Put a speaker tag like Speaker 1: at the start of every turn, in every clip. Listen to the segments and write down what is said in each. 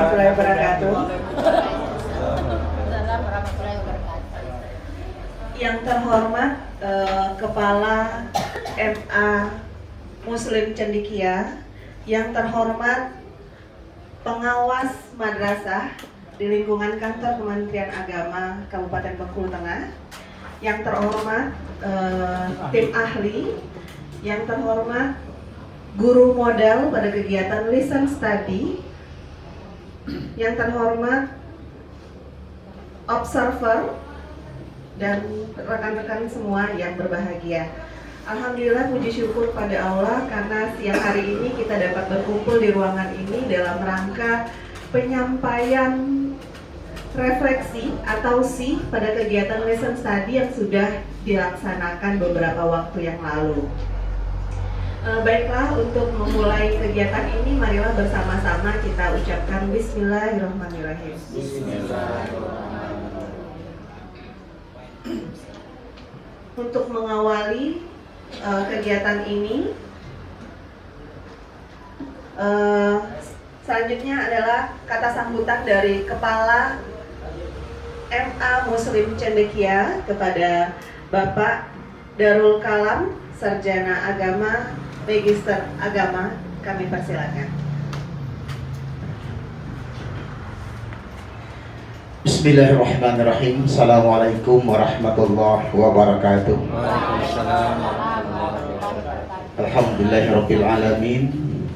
Speaker 1: warahmatullahi wabarakatuh. Yang terhormat Kepala MA Muslim Cendekia, yang terhormat pengawas madrasah di lingkungan kantor Kementerian Agama Kabupaten Bengkulu Tengah, yang terhormat tim ahli, yang terhormat guru model pada kegiatan Listen Study, yang terhormat observer, dan rekan-rekan semua yang berbahagia. Alhamdulillah, puji syukur pada Allah karena siang hari ini kita dapat berkumpul di ruangan ini dalam rangka penyampaian refleksi atau sih pada kegiatan Listen Study yang sudah dilaksanakan beberapa waktu yang lalu. Baiklah, untuk memulai kegiatan ini, marilah bersama-sama kita ucapkan Bismillahirrahmanirrahim. Bismillahirrahmanirrahim. Untuk mengawali kegiatan ini, selanjutnya adalah kata sambutan dari Kepala MA Muslim Cendekia kepada Bapak Darul Kalam, Sarjana Agama, Magister Agama. Kami persilakan.
Speaker 2: Bismillahirrahmanirrahim. Assalamualaikum warahmatullahi wabarakatuh. Alhamdulillahirabbil alamin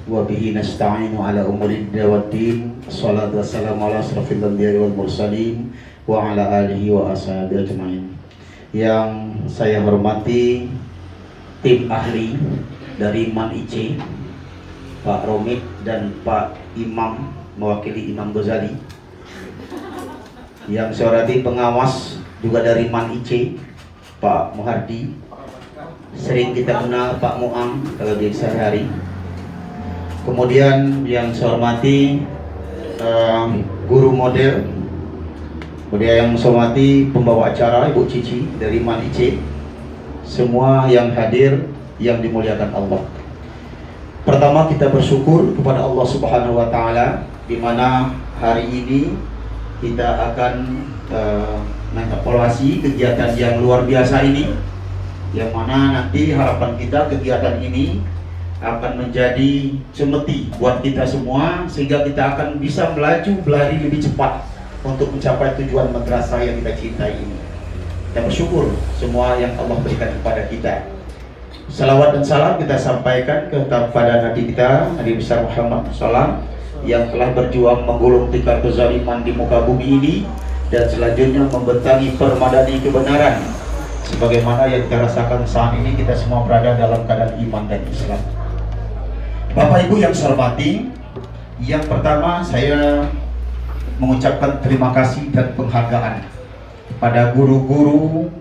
Speaker 2: wa bihi nasta'inu ala umuri dunya waddin. Shalatu wassalamu ala asrofil anbiya'i wal mursalin wa ala alihi wa ashabihi ajmain. Yang saya hormati tim ahli dari MAN IC, Pak Romit dan Pak Imam mewakili Imam Ghazali. Yang saya hormati pengawas juga dari MAN IC, Pak Muhardi. Sering kita kenal Pak Muam kalau di sehari-hari. Kemudian yang saya hormati guru model. Kemudian yang saya hormati pembawa acara Ibu Cici dari MAN IC. Semua yang hadir yang dimuliakan Allah. Pertama, kita bersyukur kepada Allah Subhanahu wa taala di mana hari ini kita akan mengevaluasi kegiatan yang luar biasa ini, yang mana nanti harapan kita kegiatan ini akan menjadi cemeti buat kita semua sehingga kita akan bisa melaju berlari lebih cepat untuk mencapai tujuan madrasah yang kita cintai ini. Kita bersyukur semua yang Allah berikan kepada kita. Salawat dan salam kita sampaikan kepada Nabi kita, Nabi besar Muhammad SAW, yang telah berjuang menggulung tikar kezaliman di muka bumi ini dan selanjutnya membentangi permadani kebenaran. Sebagaimana yang kita rasakan saat ini, kita semua berada dalam keadaan iman dan Islam. Bapak Ibu yang saya hormati, yang pertama saya mengucapkan terima kasih dan penghargaan pada guru-guru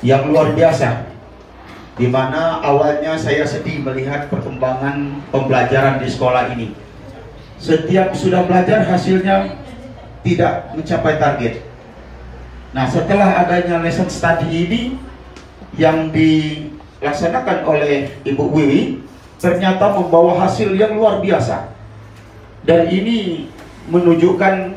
Speaker 2: yang luar biasa, di mana awalnya saya sedih melihat perkembangan pembelajaran di sekolah ini. Setiap sudah belajar hasilnya tidak mencapai target. Nah, setelah adanya lesson study ini yang dilaksanakan oleh Ibu Wiwi, ternyata membawa hasil yang luar biasa. Dan ini menunjukkan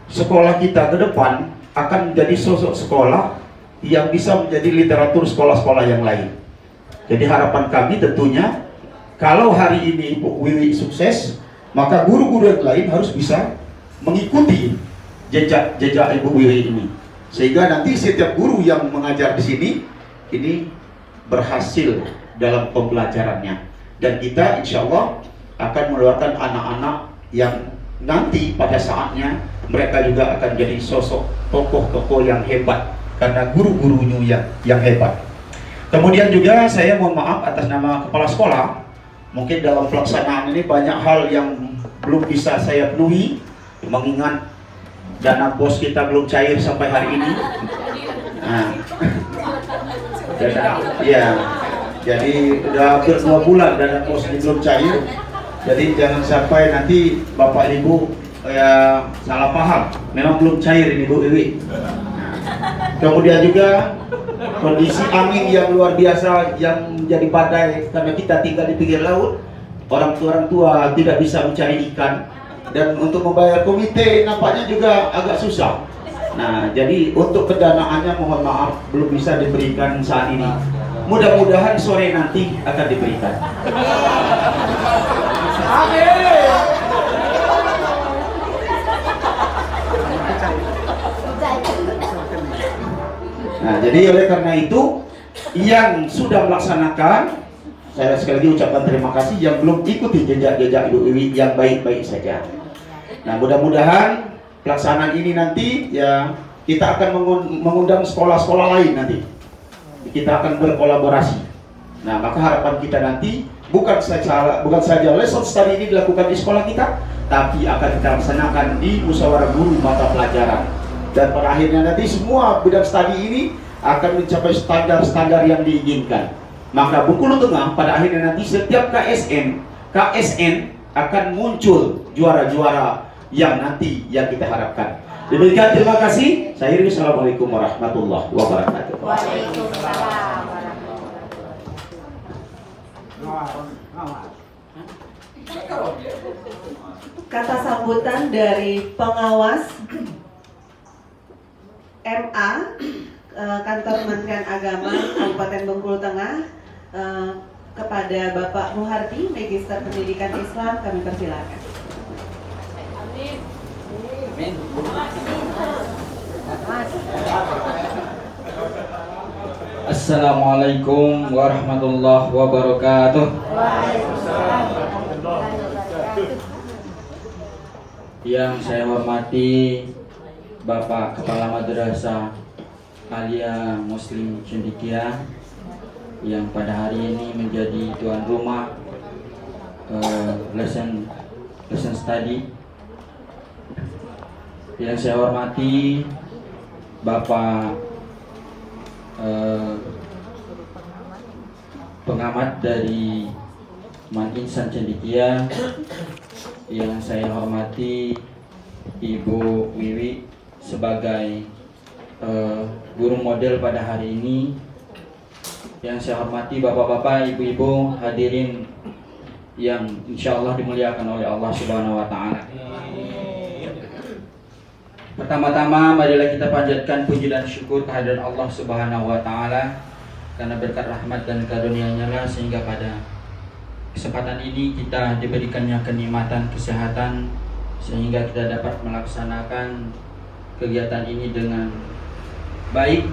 Speaker 2: sekolah kita ke depan akan menjadi sosok sekolah yang bisa menjadi literatur sekolah-sekolah yang lain. Jadi harapan kami tentunya, kalau hari ini Ibu Wiwi sukses, maka guru-guru yang lain harus bisa mengikuti jejak Ibu Wiwi ini. Sehingga nanti setiap guru yang mengajar di sini ini berhasil dalam pembelajarannya. Dan kita insya Allah akan mengeluarkan anak-anak yang nanti pada saatnya mereka juga akan jadi sosok tokoh-tokoh yang hebat karena guru-gurunya yang hebat. Kemudian juga saya mohon maaf atas nama kepala sekolah, mungkin dalam pelaksanaan ini banyak hal yang belum bisa saya penuhi, mengingat dana bos kita belum cair sampai hari ini. Nah, jadi udah hampir 2 bulan dana bos ini belum cair. Jadi jangan sampai nanti Bapak Ibu salah paham. Memang belum cair ini Bu Iwi. Kemudian juga kondisi angin yang luar biasa yang menjadi badai karena kita tinggal di pinggir laut. Orang tua tidak bisa mencari ikan. dan untuk membayar komite nampaknya juga agak susah. Nah, jadi untuk pendanaannya mohon maaf belum bisa diberikan saat ini. Mudah-mudahan sore nanti akan diberikan. Nah, jadi oleh karena itu yang sudah melaksanakan, saya sekali lagi ucapkan terima kasih. Yang belum ikuti jejak-jejak Ibu Wiwi yang baik-baik saja. Nah, mudah-mudahan pelaksanaan ini nanti ya kita akan mengundang sekolah-sekolah lain nanti. Kita akan berkolaborasi. Nah, maka harapan kita nanti bukan saja lesson study ini dilakukan di sekolah kita, tapi akan kita laksanakan di musyawarah guru mata pelajaran. Dan pada akhirnya nanti semua bidang studi ini akan mencapai standar-standar yang diinginkan. Maka Bengkulu Tengah pada akhirnya nanti setiap KSN akan muncul juara-juara yang nanti yang kita harapkan. Demikian, terima kasih. Saya Iri, Assalamualaikum warahmatullahi wabarakatuh.
Speaker 3: Waalaikumsalam.
Speaker 1: Kata sambutan dari pengawas MA Kantor Kementerian Agama Kabupaten Bengkulu Tengah kepada Bapak Muhardi, Magister Pendidikan Islam, kami persilakan.
Speaker 4: Assalamualaikum warahmatullahi wabarakatuh. Yang saya hormati Bapak Kepala Madrasah Alia Muslim Cendekia yang pada hari ini menjadi tuan rumah lesson study. Yang saya hormati Bapak pengamat dari Man Insan Cendekia. Yang saya hormati Ibu Wiwi sebagai guru model pada hari ini. Yang saya hormati bapak-bapak, ibu-ibu, hadirin yang insya Allah dimuliakan oleh Allah Subhanahu wa Ta'ala. Pertama-tama marilah kita panjatkan puji dan syukur kehadiran Allah Subhanahu wa Ta'ala, karena berkat rahmat dan karunia-Nya lah sehingga pada kesempatan ini kita diberikannya kenikmatan kesehatan sehingga kita dapat melaksanakan kegiatan ini dengan baik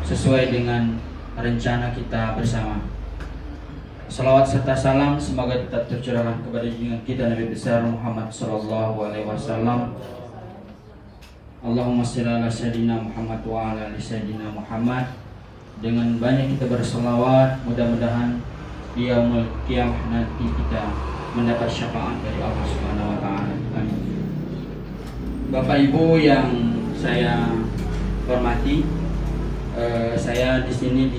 Speaker 4: sesuai dengan rencana kita bersama. Salawat serta salam semoga tetap tercurahkan kepada junjungan kita Nabi besar Muhammad sallallahu alaihi wasallam. Allahumma shalli ala sayyidina Muhammad wa ala ali sayyidina Muhammad. Dengan banyak kita berselawat, mudah-mudahan di yaumul qiyamah nanti kita mendapat syafaat dari Allah Subhanahu wa Ta'ala. Amin. Bapak Ibu yang saya hormati, saya di sini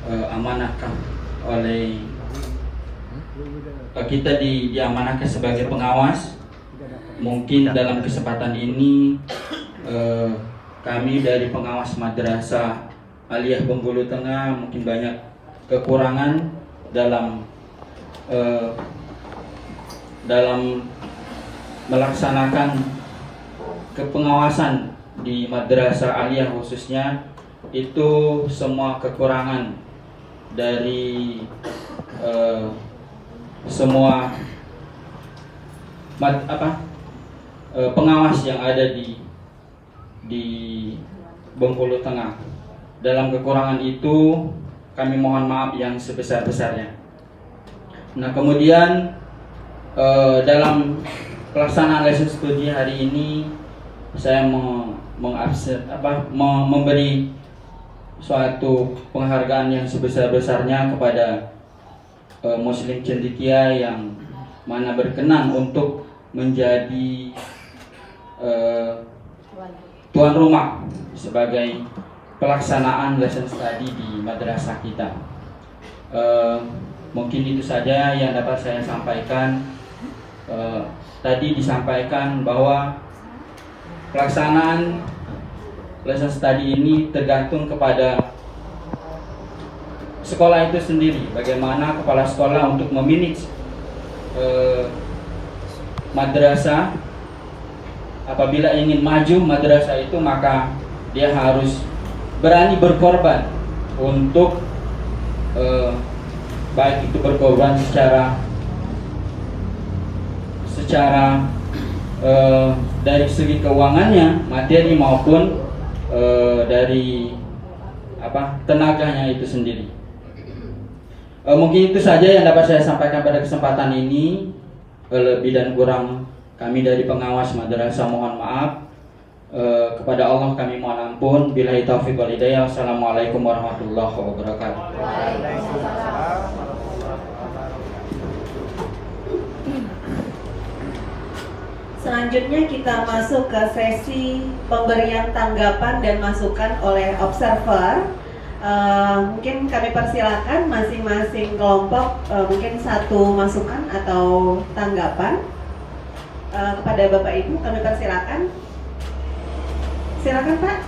Speaker 4: diamanahkan oleh kita diamanahkan sebagai pengawas. Mungkin dalam kesempatan ini kami dari pengawas Madrasah Aliyah Bengkulu Tengah mungkin banyak kekurangan dalam melaksanakan kepengawasan di Madrasah Aliyah khususnya. Itu semua kekurangan dari semua pengawas yang ada di Bengkulu Tengah. Dalam kekurangan itu kami mohon maaf yang sebesar-besarnya. Nah, kemudian dalam pelaksanaan lesson studi hari ini saya memberi suatu penghargaan yang sebesar-besarnya kepada Muslim Cendekia yang mana berkenan untuk menjadi tuan rumah sebagai pelaksanaan lesson study di madrasah kita. Mungkin itu saja yang dapat saya sampaikan. Tadi disampaikan bahwa pelaksanaan lesson study ini tergantung kepada sekolah itu sendiri. Bagaimana kepala sekolah untuk memanage madrasah, apabila ingin maju madrasah itu, maka dia harus berani berkorban untuk baik itu berkorban secara dari segi keuangannya, materi, maupun dari tenaganya itu sendiri. Mungkin itu saja yang dapat saya sampaikan pada kesempatan ini. Lebih dan kurang kami dari pengawas madrasah mohon maaf. Kepada Allah kami mohon ampun. Billahi taufiq wal hidayah. Wassalamualaikum warahmatullahi wabarakatuh.
Speaker 1: Selanjutnya kita masuk ke sesi pemberian tanggapan dan masukan oleh observer. Mungkin kami persilakan masing-masing kelompok mungkin satu masukan atau tanggapan kepada Bapak Ibu. Kami persilakan. Silakan Pak.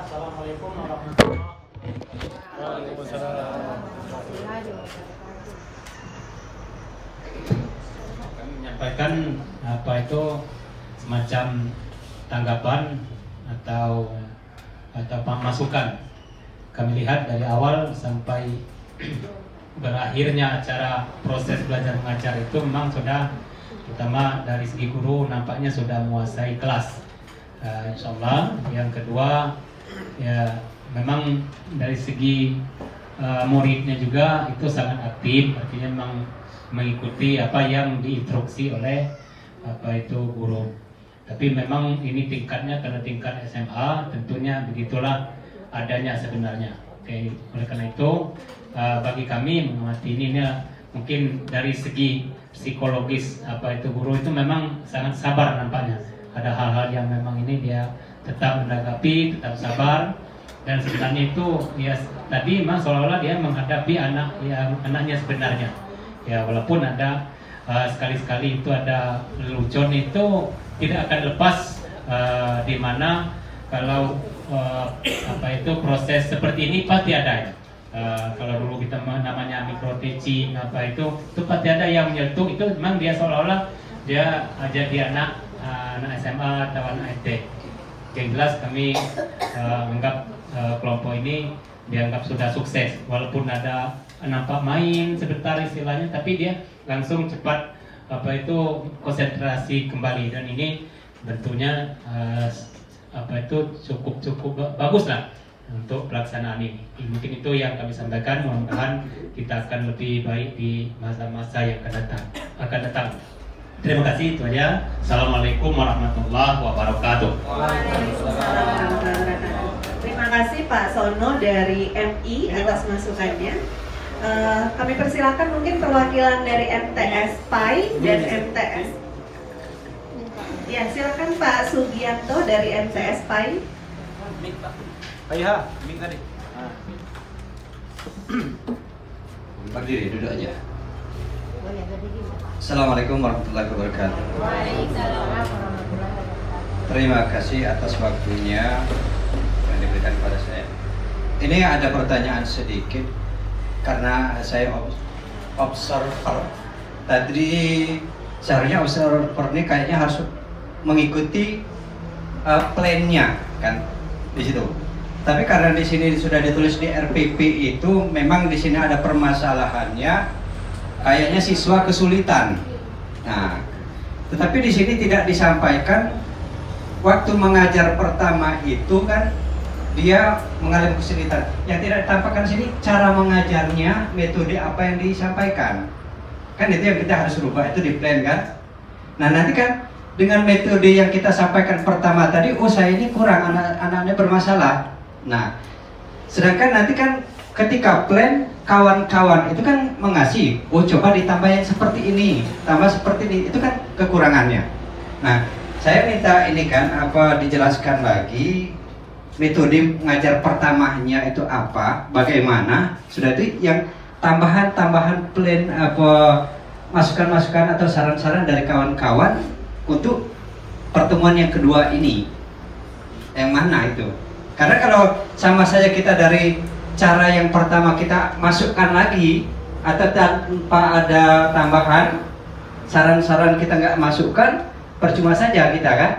Speaker 3: Assalamualaikum warahmatullahi wabarakatuh. Kami menyampaikan semacam tanggapan atau masukan. Kami lihat dari awal sampai berakhirnya acara proses belajar mengajar itu memang sudah, terutama dari segi guru, nampaknya sudah menguasai kelas. Insya Allah. Yang kedua, ya memang dari segi muridnya juga itu sangat aktif, artinya memang mengikuti apa yang diinstruksi oleh guru. Tapi memang ini tingkatnya karena tingkat SMA, tentunya begitulah adanya sebenarnya. Oke, oleh karena itu bagi kami mengamati ini mungkin dari segi psikologis guru itu memang sangat sabar nampaknya. Ada hal-hal yang memang ini dia tetap menanggapi, tetap sabar, dan sebenarnya itu ya tadi memang seolah-olah dia menghadapi anaknya sebenarnya. Ya walaupun ada sekali-sekali itu ada lelucon itu tidak akan lepas, di mana kalau proses seperti ini pasti ada ya. Kalau dulu kita namanya micro-teaching itu pasti ada yang menyentuh, itu memang dia seolah-olah dia jadi anak SMA atau anak SD. Yang jelas kami anggap kelompok ini dianggap sudah sukses, walaupun ada nampak main sebentar istilahnya, tapi dia langsung cepat konsentrasi kembali, dan ini tentunya cukup bagus lah untuk pelaksanaan ini. Mungkin itu yang kami sampaikan. Mudah-mudahan kita akan lebih baik di masa-masa yang akan datang. Terima kasih, itu aja. Assalamualaikum warahmatullahi wabarakatuh.
Speaker 1: Terima kasih Pak Sono dari MI atas masukannya. Kami persilakan mungkin perwakilan dari MTS PAI dan MTS. Ya, silakan Pak Sugianto dari MTS PAI.
Speaker 3: Ayah, minta nih.
Speaker 5: Berdiri, duduk aja. Assalamualaikum warahmatullahi wabarakatuh. Terima kasih atas waktunya yang diberikan kepada saya. Ini ada pertanyaan sedikit karena saya observer. Tadi seharusnya observer ini kayaknya harus mengikuti plan-nya kan di situ. Tapi karena di sini sudah ditulis di RPP itu memang di sini ada permasalahannya, kayaknya siswa kesulitan. Nah, tetapi di sini tidak disampaikan waktu mengajar pertama itu kan dia mengalami kesulitan. Yang tidak ditampakkan sini cara mengajarnya, metode apa yang disampaikan. Kan itu yang kita harus rubah, itu di plan kan. Nah nanti kan dengan metode yang kita sampaikan pertama tadi, oh saya ini kurang, anak-anaknya bermasalah. Nah, sedangkan nanti kan ketika plan kawan-kawan itu kan mengasih, oh coba ditambah yang seperti ini, tambah seperti ini, itu kan kekurangannya. Nah, saya minta ini kan dijelaskan lagi metode mengajar pertamanya itu apa, bagaimana, sudah itu yang tambahan-tambahan plan masukan-masukan atau saran-saran dari kawan-kawan untuk pertemuan yang kedua ini, yang mana itu? Karena kalau sama saja kita dari cara yang pertama kita masukkan lagi atau tanpa ada tambahan saran-saran kita nggak masukkan, percuma saja kita kan,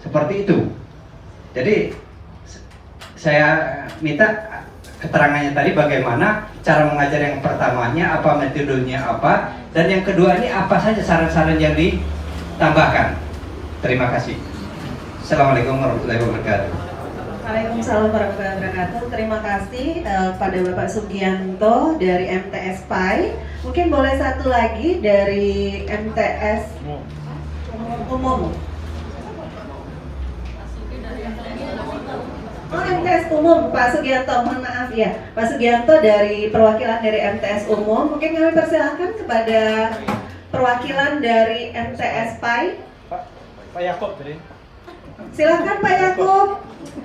Speaker 5: seperti itu. Jadi saya minta keterangannya tadi bagaimana cara mengajar yang pertamanya, apa metodenya apa, dan yang kedua ini apa saja saran-saran yang ditambahkan. Terima kasih. Assalamualaikum warahmatullahi wabarakatuh.
Speaker 1: Waalaikumsalam warahmatullahi wabarakatuh. Terima kasih pada Bapak Sugianto dari MTS PAI. Mungkin boleh satu lagi dari MTS Umum. Oh, MTS Umum, Pak Sugianto, mohon maaf ya. Pak Sugianto dari perwakilan dari MTS Umum. Mungkin kami persilahkan kepada perwakilan dari MTS PAI.
Speaker 6: Pak Yakob tadi.
Speaker 1: Silakan Pak Yakob.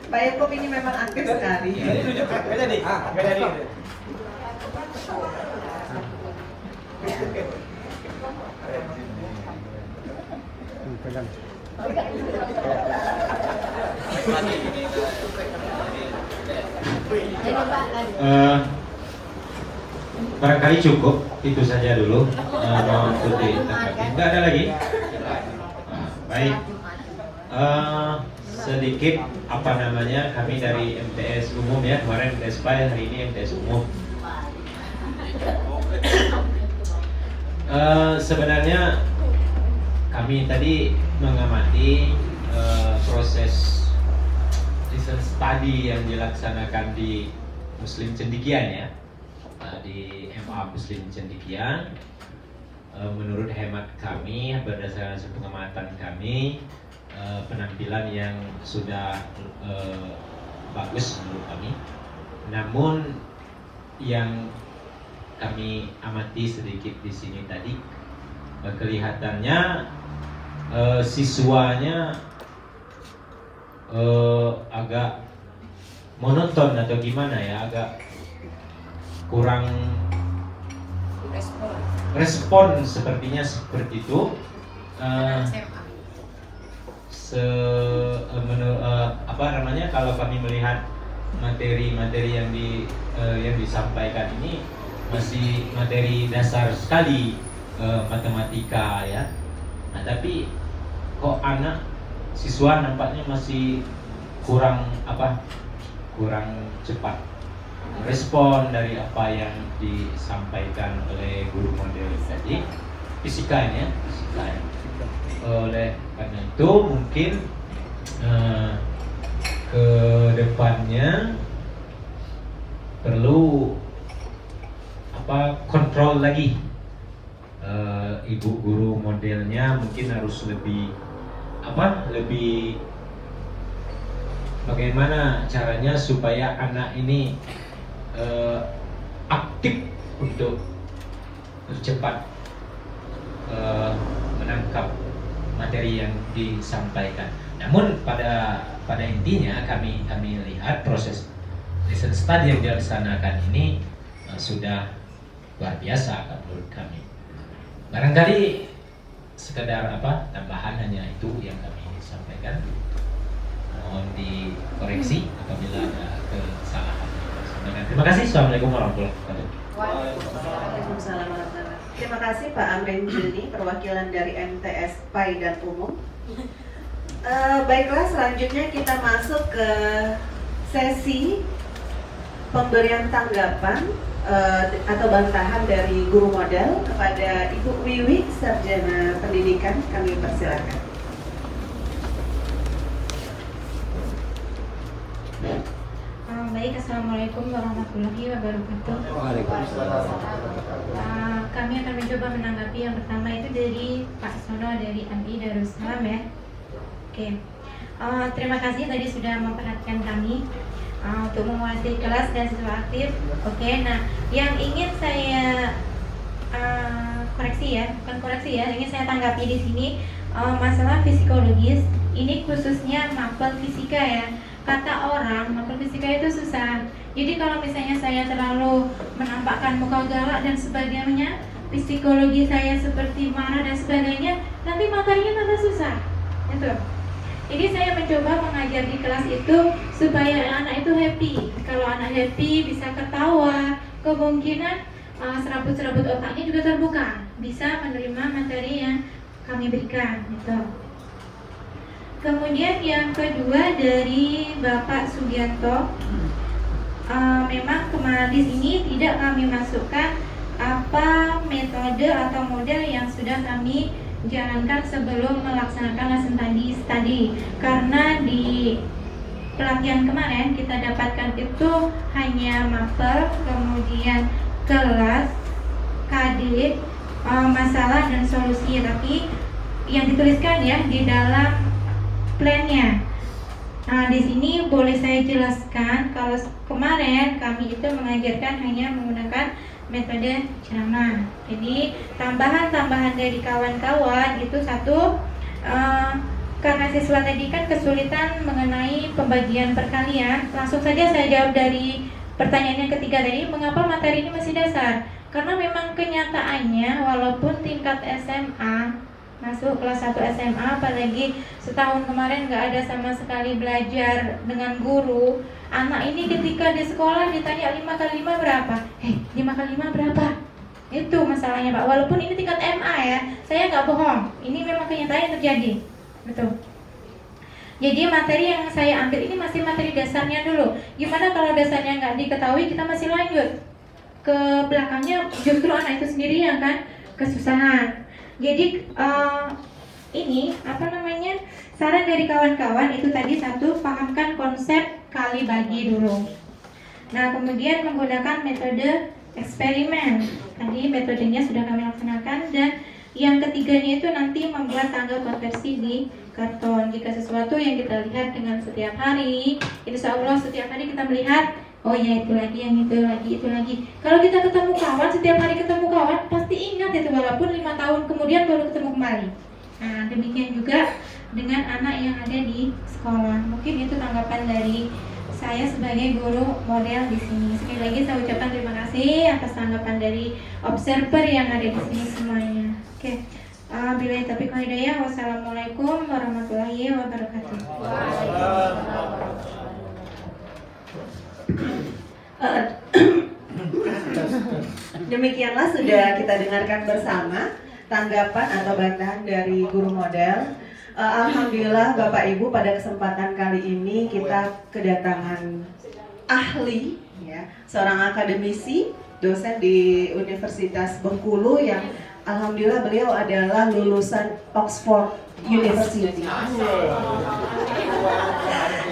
Speaker 1: Pak Yakob ini memang aktif sekali.
Speaker 6: Nggak jadi. Nggak jadi.
Speaker 7: Barangkali cukup itu saja dulu. Untuk ditanggapi. Nggak ada lagi. Baik. Sedikit apa namanya, kami dari MTS Umum ya, kemarin MTS PAI, hari ini MTS Umum. Sebenarnya kami tadi mengamati proses research study yang dilaksanakan di Muslim Cendekian ya, di MA Muslim Cendekian. Menurut hemat kami, berdasarkan pengamatan kami, penampilan yang sudah bagus menurut kami. Namun yang kami amati sedikit di sini tadi, kelihatannya siswanya agak monoton atau gimana ya, agak kurang respon sepertinya seperti itu. Apa namanya, kalau kami melihat materi-materi yang disampaikan ini masih materi dasar sekali, matematika ya. Nah, tapi kok siswa nampaknya masih kurang cepat respon dari apa yang disampaikan oleh guru model tadi, fisikanya. Oleh karena itu mungkin ke depannya perlu kontrol lagi. Ibu guru modelnya mungkin harus lebih bagaimana caranya supaya anak ini aktif untuk cepat menangkap materi yang disampaikan. Namun pada intinya kami lihat proses research study yang dilaksanakan ini sudah luar biasa menurut kami. Barangkali sekedar tambahan hanya itu yang kami sampaikan. Mohon dikoreksi apabila ada kesalahan. Terima kasih. Assalamualaikum warahmatullahi wabarakatuh.
Speaker 1: Waalaikumsalam warahmatullahi wabarakatuh. Terima kasih Pak Amren Juni, perwakilan dari MTS PAI dan Umum. Baiklah, selanjutnya kita masuk ke sesi pemberian tanggapan atau bantahan dari guru model kepada Ibu Wiwi, Sarjana Pendidikan. Kami persilakan.
Speaker 8: Baik, assalamualaikum warahmatullahi wabarakatuh. Kami akan mencoba menanggapi yang pertama itu dari Pak Sono dari MI Darussalam ya. Oke. Terima kasih tadi sudah memperhatikan kami untuk menguasai kelas dan siswa aktif. Oke, nah yang ingin saya ingin saya tanggapi di sini masalah psikologis. Ini khususnya mapel fisika ya. Kata orang, mapel fisika itu susah. Jadi kalau misalnya saya terlalu menampakkan muka galak dan sebagainya, psikologi saya seperti marah dan sebagainya, nanti materinya tambah susah. Itu. Jadi saya mencoba mengajar di kelas itu supaya anak itu happy. Kalau anak happy bisa ketawa, kemungkinan serabut-serabut otaknya juga terbuka, bisa menerima materi yang kami berikan gitu. Kemudian yang kedua dari Bapak Sugianto, memang kemarin di sini tidak kami masukkan apa metode atau model yang sudah kami jalankan sebelum melaksanakan lesson study karena di pelatihan kemarin kita dapatkan itu hanya mapel, kemudian kelas, KD, masalah dan solusi, tapi yang dituliskan ya di dalam plannya. Nah, di sini boleh saya jelaskan kalau kemarin kami itu mengajarkan hanya menggunakan metode ceramah. Jadi tambahan-tambahan dari kawan-kawan itu satu, karena siswa tadi kan kesulitan mengenai pembagian perkalian, langsung saja saya jawab dari pertanyaan yang ketiga tadi, mengapa materi ini masih dasar? Karena memang kenyataannya walaupun tingkat SMA, masuk kelas 1 SMA, apalagi setahun kemarin nggak ada sama sekali belajar dengan guru, anak ini ketika di sekolah ditanya 5 kali 5 berapa? 5 kali 5 berapa? Itu masalahnya Pak, walaupun ini tingkat MA ya, saya nggak bohong, ini memang kenyataan yang terjadi. Betul. Jadi materi yang saya ambil ini masih materi dasarnya dulu. Gimana kalau dasarnya nggak diketahui, kita masih lanjut ke belakangnya, justru anak itu sendiri yang kan kesusahan. Jadi ini saran dari kawan-kawan itu tadi satu, pahamkan konsep kali bagi dulu. Nah, kemudian menggunakan metode eksperimen. Tadi metodenya sudah kami laksanakan, dan yang ketiganya itu nanti membuat tanggal konversi di karton. Jika sesuatu yang kita lihat dengan setiap hari, insya Allah setiap hari kita melihat, oh ya itu lagi, yang itu lagi, itu lagi. Kalau kita ketemu kawan, setiap hari ketemu kawan, pasti ingat itu walaupun 5 tahun kemudian baru ketemu kembali. Nah, demikian juga dengan anak yang ada di sekolah. Mungkin itu tanggapan dari saya sebagai guru model di sini. Sekali lagi saya ucapkan terima kasih atas tanggapan dari observer yang ada di sini semuanya. Oke. Billahi taufiq wal hidayah. Wassalamualaikum warahmatullahi wabarakatuh.
Speaker 1: Demikianlah sudah kita dengarkan bersama tanggapan atau bantahan dari guru model. Alhamdulillah Bapak Ibu, pada kesempatan kali ini kita kedatangan ahli ya, seorang akademisi, dosen di Universitas Bengkulu yang alhamdulillah beliau adalah lulusan Oxford University.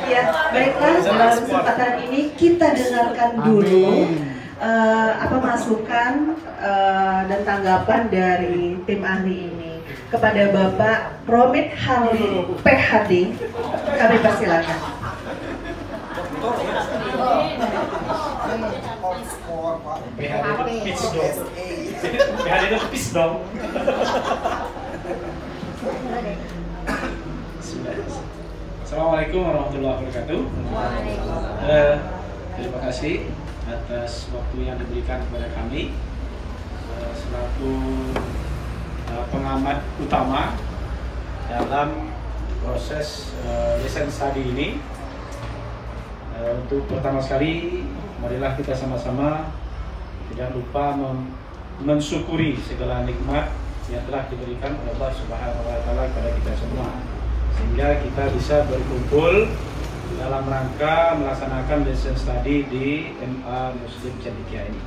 Speaker 1: Ya, baiklah, dalam kesempatan ini kita dengarkan dulu masukan dan tanggapan dari tim ahli ini. Kepada Bapak Romit Halil PhD, kami persilakan.
Speaker 6: PhD itu pitch dong. Assalamualaikum warahmatullahi wabarakatuh. Terima kasih atas waktu yang diberikan kepada kami selaku pengamat utama dalam proses lesson study ini. Untuk pertama sekali, marilah kita sama-sama tidak lupa mensyukuri segala nikmat yang telah diberikan oleh Allah Subhanahu wa Ta'ala kepada kita semua, sehingga kita bisa berkumpul dalam rangka melaksanakan lesson study di MA Muslim Cendekia ini.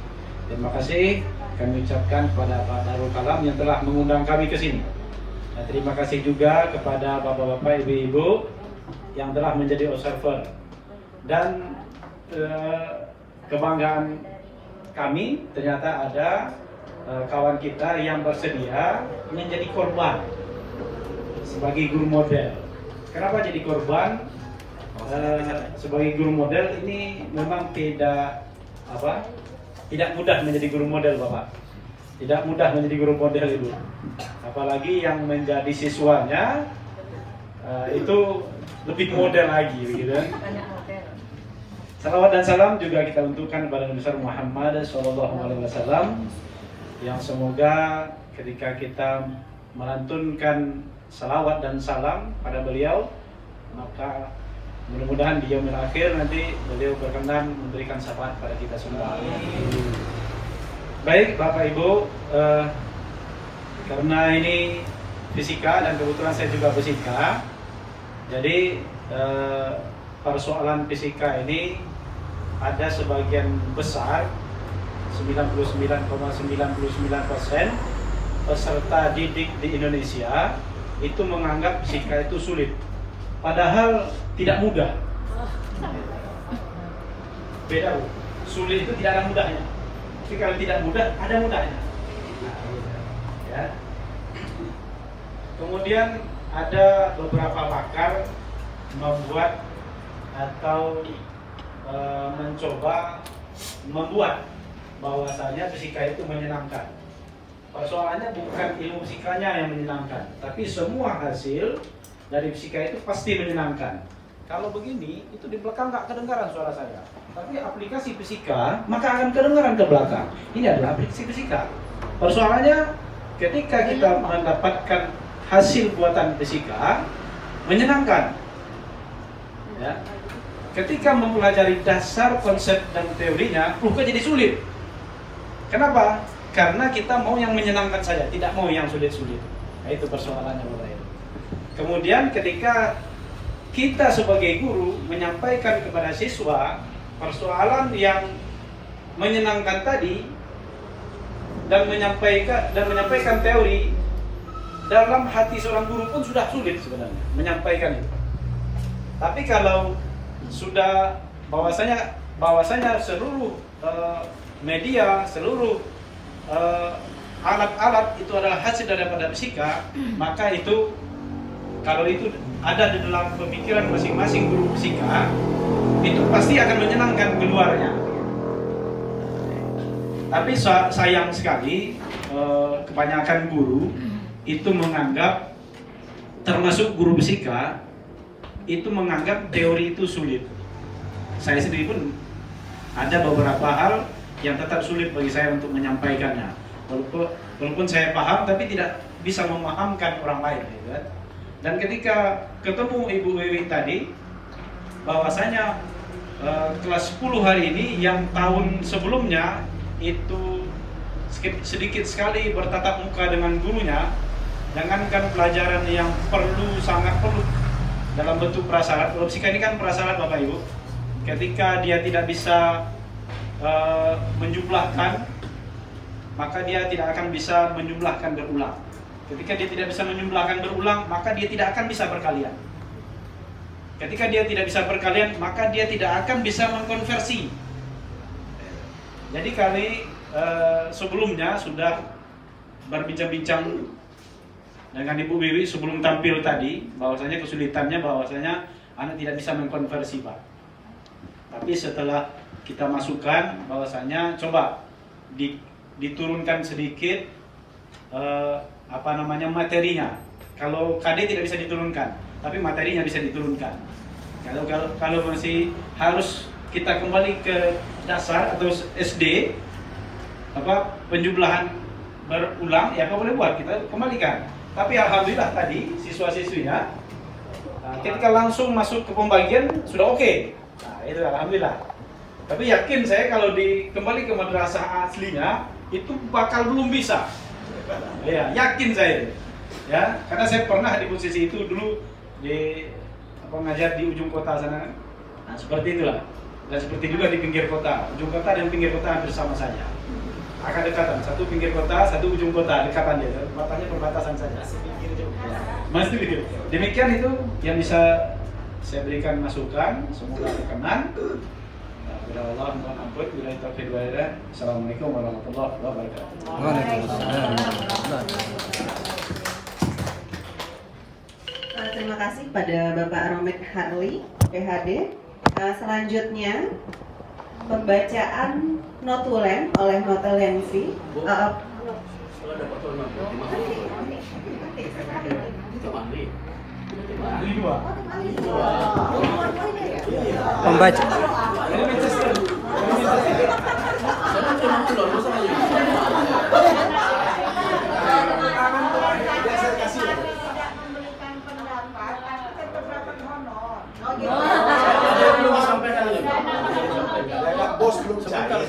Speaker 6: Terima kasih kami ucapkan kepada Pak Darul Kalam yang telah mengundang kami ke sini. Dan terima kasih juga kepada bapak-bapak, ibu-ibu yang telah menjadi observer. Dan kebanggaan kami, ternyata ada kawan kita yang bersedia menjadi korban sebagai guru model. Kenapa jadi korban? Sebagai guru model ini memang tidak mudah menjadi guru model, Bapak. Tidak mudah menjadi guru model, Ibu. Apalagi yang menjadi siswanya itu lebih model lagi, begitu. Salawat dan salam juga kita untukkan kepada Nabi besar Muhammad SAW, yang semoga ketika kita melantunkan salawat dan salam pada beliau, maka mudah-mudahan di yaumil akhir nanti beliau berkenan memberikan syafaat pada kita semua. Baik Bapak Ibu, karena ini fisika dan kebetulan saya juga fisika, jadi persoalan fisika ini ada sebagian besar 99,99% peserta didik di Indonesia itu menganggap fisika itu sulit, padahal tidak mudah. Beda Bu, sulit itu tidak ada mudahnya. Tapi kalau tidak mudah, ada mudahnya. Ya. Kemudian ada beberapa pakar membuat atau mencoba membuat bahwasanya fisika itu menyenangkan. Persoalannya bukan ilmu fisikanya yang menyenangkan, tapi semua hasil dari fisika itu pasti menyenangkan. Kalau begini, itu di belakang nggak kedengaran suara saya. Tapi aplikasi fisika, maka akan kedengaran ke belakang. Ini adalah aplikasi fisika. Persoalannya, ketika kita mendapatkan hasil buatan fisika, menyenangkan. Ya. Ketika mempelajari dasar, konsep, dan teorinya, kok jadi sulit. Kenapa? Karena kita mau yang menyenangkan saja, tidak mau yang sulit-sulit. Nah, itu persoalannya Bapak Ibu. Kemudian ketika kita sebagai guru menyampaikan kepada siswa persoalan yang menyenangkan tadi dan menyampaikan teori, dalam hati seorang guru pun sudah sulit sebenarnya menyampaikan itu. Tapi kalau sudah bahwasanya seluruh media, seluruh alat-alat itu adalah hasil daripada fisika, maka itu kalau itu ada di dalam pemikiran masing-masing guru fisika, itu pasti akan menyenangkan keluarnya. Tapi sayang sekali kebanyakan guru itu menganggap, termasuk guru fisika, itu menganggap teori itu sulit. Saya sendiri pun ada beberapa hal yang tetap sulit bagi saya untuk menyampaikannya. Walaupun saya paham, tapi tidak bisa memahamkan orang lain. Gitu. Dan ketika ketemu Ibu Wiwi tadi, bahwasanya kelas 10 hari ini yang tahun sebelumnya itu sedikit sekali bertatap muka dengan gurunya, jangankan pelajaran yang sangat perlu dalam bentuk prasyarat. Kalau fisika ini kan prasyarat Bapak Ibu. Ketika dia tidak bisa menjumlahkan, maka dia tidak akan bisa menjumlahkan berulang. Ketika dia tidak bisa menjumlahkan berulang, maka dia tidak akan bisa berkalian. Ketika dia tidak bisa berkalian, maka dia tidak akan bisa mengkonversi. Jadi kami sebelumnya sudah berbincang-bincang dengan Ibu Wiwi sebelum tampil tadi, bahwasanya kesulitannya bahwasanya anak tidak bisa mengkonversi, Pak. Tapi setelah kita masukkan bahwasanya coba diturunkan sedikit materinya. Kalau KD tidak bisa diturunkan, tapi materinya bisa diturunkan. Kalau masih harus kita kembali ke dasar atau SD, penjumlahan berulang, ya apa boleh buat, kita kembalikan. Tapi alhamdulillah tadi siswa-siswinya ketika langsung masuk ke pembagian sudah oke. Nah, itu alhamdulillah. Tapi yakin saya kalau kembali ke madrasah aslinya itu bakal belum bisa. Ya, yakin saya. Ya, karena saya pernah di posisi itu dulu ngajar di ujung kota sana. Nah, seperti itulah. Dan seperti juga di pinggir kota. Ujung kota dan pinggir kota hampir sama saja. Akan dekatan, satu pinggir kota, satu ujung kota, dekatan dia. Matanya perbatasan saja. Masih pinggir. Demikian itu yang bisa saya berikan masukan, semoga berkenan. Bila Allah mohon ampun, bila taufiq wal hidayah. Assalamualaikum warahmatullahi wabarakatuh.
Speaker 1: Waalaikumsalam. Terima kasih pada Bapak Romek Harli, PhD. Selanjutnya pembacaan notulen oleh notulensi.
Speaker 9: Pembaca.
Speaker 10: Bos belum saja.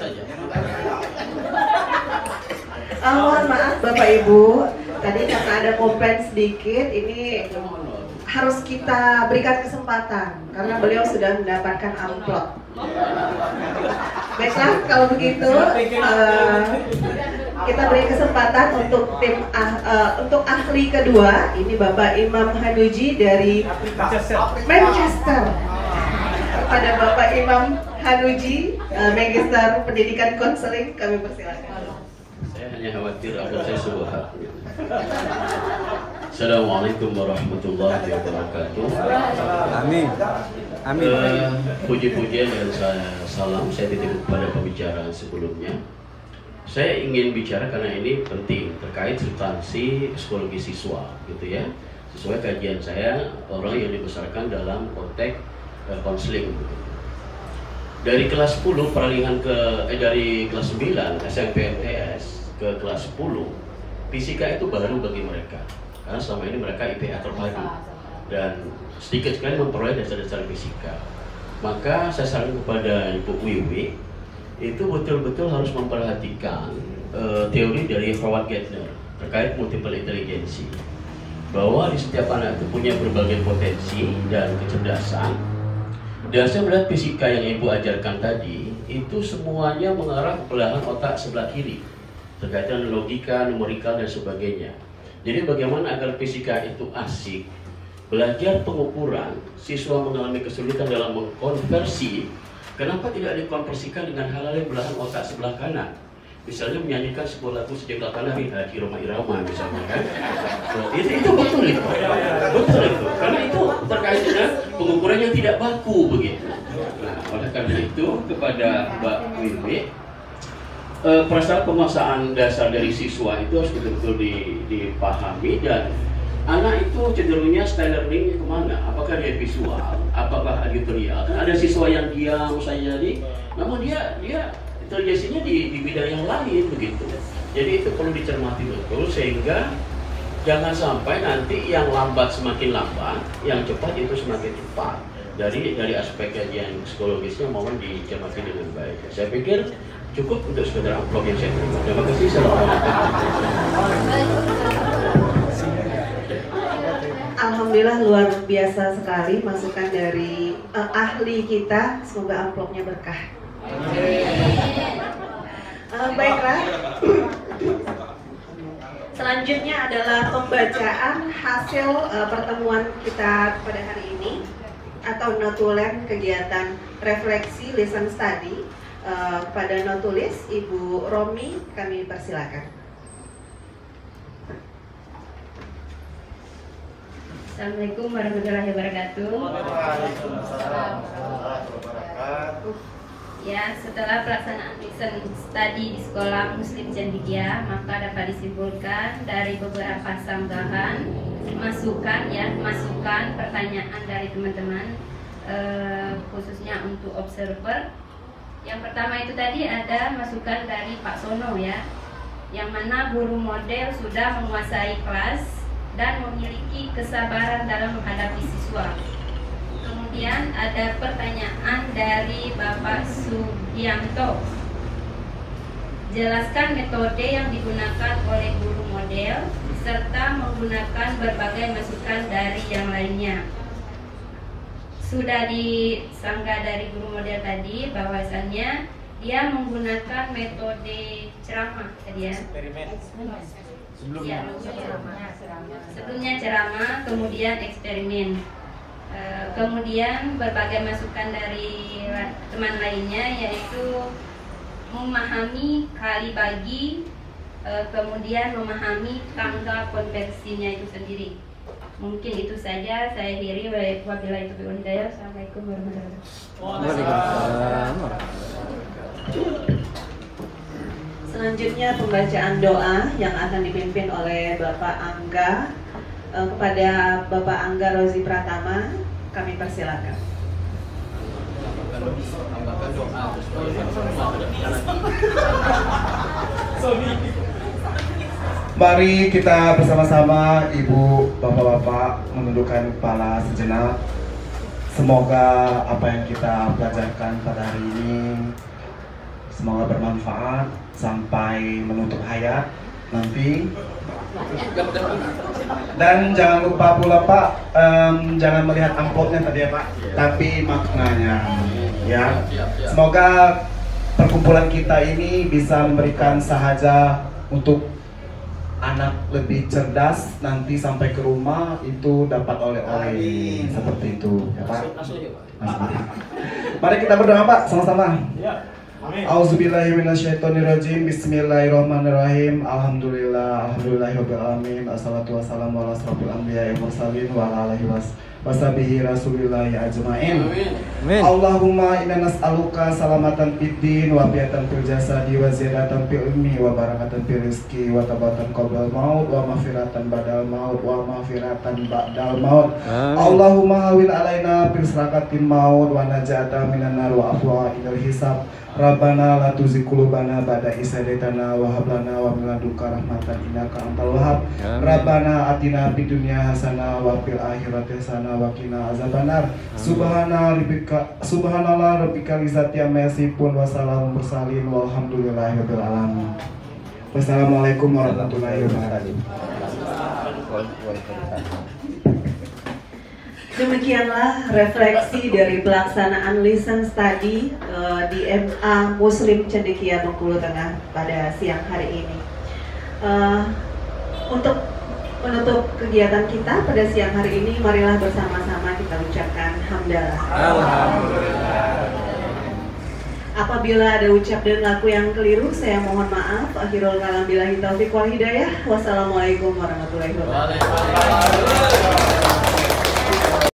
Speaker 1: Ibu, tadi karena ada komplain sedikit, ini harus kita berikan kesempatan karena beliau sudah mendapatkan amplop. Baiklah, kalau begitu kita beri kesempatan untuk untuk ahli kedua. Ini Bapak Imam Hanuji dari Manchester. Kepada Bapak Imam Hanuji, Magister Pendidikan Konseling, kami persilakan.
Speaker 9: Saya hanya khawatir apa saya subhat. Assalamualaikum warahmatullahi wabarakatuh.
Speaker 10: Amin. Amin.
Speaker 9: Puji-pujian dan salam saya titip kepada pembicaraan sebelumnya. Saya ingin bicara karena ini penting terkait substansi psikologi siswa, gitu ya. Sesuai kajian saya, orang yang dibesarkan dalam konteks konseling. Dari kelas 10 peralihan dari kelas 9 SMP MTS ke kelas 10, fisika itu baru bagi mereka. Karena selama ini mereka IPA terpadu dan sedikit sekali memperoleh dasar-dasar fisika. Maka saya saran kepada Ibu Wiwi itu betul-betul harus memperhatikan teori dari Howard Gardner terkait multiple intelligency, bahwa di setiap anak itu punya berbagai potensi dan kecerdasan. Dan saya melihat fisika yang Ibu ajarkan tadi itu semuanya mengarah ke belahan otak sebelah kiri terkait dengan logika, numerikal dan sebagainya. Jadi bagaimana agar fisika itu asik, belajar pengukuran, siswa mengalami kesulitan dalam mengkonversi, kenapa tidak dikonversikan dengan hal-hal yang belahan otak sebelah kanan? Misalnya menyanyikan sebuah lagu sejak kanan di Roma Irama misalnya kan? Itu betul itu, betul itu, karena itu terkait dengan pengukuran yang tidak baku begitu. Nah, oleh karena itu kepada Mbak Wiwi, perasaan penguasaan dasar dari siswa itu harus betul-betul dipahami, dan anak itu cenderungnya style learning kemana? Apakah dia visual? Apakah auditorial? Kan ada siswa yang diam saja namun dia intelijensinya di bidang yang lain begitu. Jadi itu perlu dicermati betul sehingga jangan sampai nanti yang lambat semakin lambat, yang cepat itu semakin cepat. Dari aspek kajian psikologisnya mohon dicermati dengan baik. Saya pikir cukup untuk sekedar amplop yang saya terima. Terima kasih.
Speaker 1: Alhamdulillah luar biasa sekali masukan dari ahli kita. Semoga amplopnya berkah. Baiklah. Selanjutnya adalah pembacaan hasil pertemuan kita pada hari ini atau notulen kegiatan refleksi lisan study. Pada notulis Ibu Romi, kami persilakan.
Speaker 11: Assalamualaikum warahmatullahi wabarakatuh. Ya, setelah pelaksanaan lisan study di sekolah Muslim Cendekia, maka dapat disimpulkan dari beberapa sanggahan masukan pertanyaan dari teman-teman, khususnya untuk observer. Yang pertama itu tadi ada masukan dari Pak Sono ya, yang mana guru model sudah menguasai kelas dan memiliki kesabaran dalam menghadapi siswa. Kemudian ada pertanyaan dari Bapak Sugianto. Jelaskan metode yang digunakan oleh guru model serta menggunakan berbagai masukan dari yang lainnya. Sudah disanggah dari guru model tadi bahwasannya dia menggunakan metode ceramah tadi ya. Sebelumnya ceramah, kemudian eksperimen. Kemudian berbagai masukan dari teman lainnya yaitu memahami kali bagi, kemudian memahami tangga konversinya itu sendiri. Mungkin itu saja, saya akhiri. Wabillahi taufiq wal hidayah. Assalamualaikum warahmatullahi wabarakatuh.
Speaker 1: Selanjutnya pembacaan doa yang akan dipimpin oleh Bapak Angga. Kepada Bapak Angga Rozi Pratama, kami persilakan.
Speaker 10: Mari kita bersama-sama, Ibu, Bapak-bapak, menundukkan kepala sejenak. Semoga apa yang kita pelajarkan pada hari ini semoga bermanfaat sampai menutup hayat. nanti. Dan jangan lupa pula Pak, jangan melihat amplopnya tadi ya Pak, tapi maknanya ya. Semoga perkumpulan kita ini bisa memberikan sahaja untuk anak lebih cerdas, nanti sampai ke rumah itu dapat oleh-oleh seperti itu ya Pak. Mari kita berdoa Pak sama-sama. Auzubillahiminasyaitonirrajim. Bismillahirrahmanirrahim. Alhamdulillahirabbil alamin. Assalatu wassalamu ala asrofil anbiya'i mursalin wa ala alihi washabihi rasulillahi ajmain. Allahumma inna nas'aluka salamatan fid din wa afiatan fil jasadi wa ziyadatan fil ilmi wa barakatan fil rizqi wa tabatan qabla maut wa maghfiratan ba'dal maut wa maghfiratan ba'dal maut. Allahumma hawil alaina fil sarakatin maut wa najata minan nar wa afwa ilal hisab. Rabbana la tuzigh qulubana ba'da idh hadaytana wa hab lana wa min ladunka rahmatan innaka antal wahhab. Rabbana atina fid dunya hasanah wa fil akhirati hasanah wa qina azabannar. Subhanallah rabbika izzati amma yasifun wa salamun mursalin walhamdulillahirabbil alamin. Wassalamualaikum warahmatullahi wabarakatuh.
Speaker 1: Demikianlah refleksi dari pelaksanaan Listen Study di MA Muslim Cendekia Bengkulu Tengah pada siang hari ini. Untuk menutup kegiatan kita pada siang hari ini, marilah bersama-sama kita ucapkan hamdalah. Alhamdulillah. Apabila ada ucap dan laku yang keliru, saya mohon maaf. Akhirul kalam billahi taufiq wal hidayah. Wassalamualaikum warahmatullahi wabarakatuh.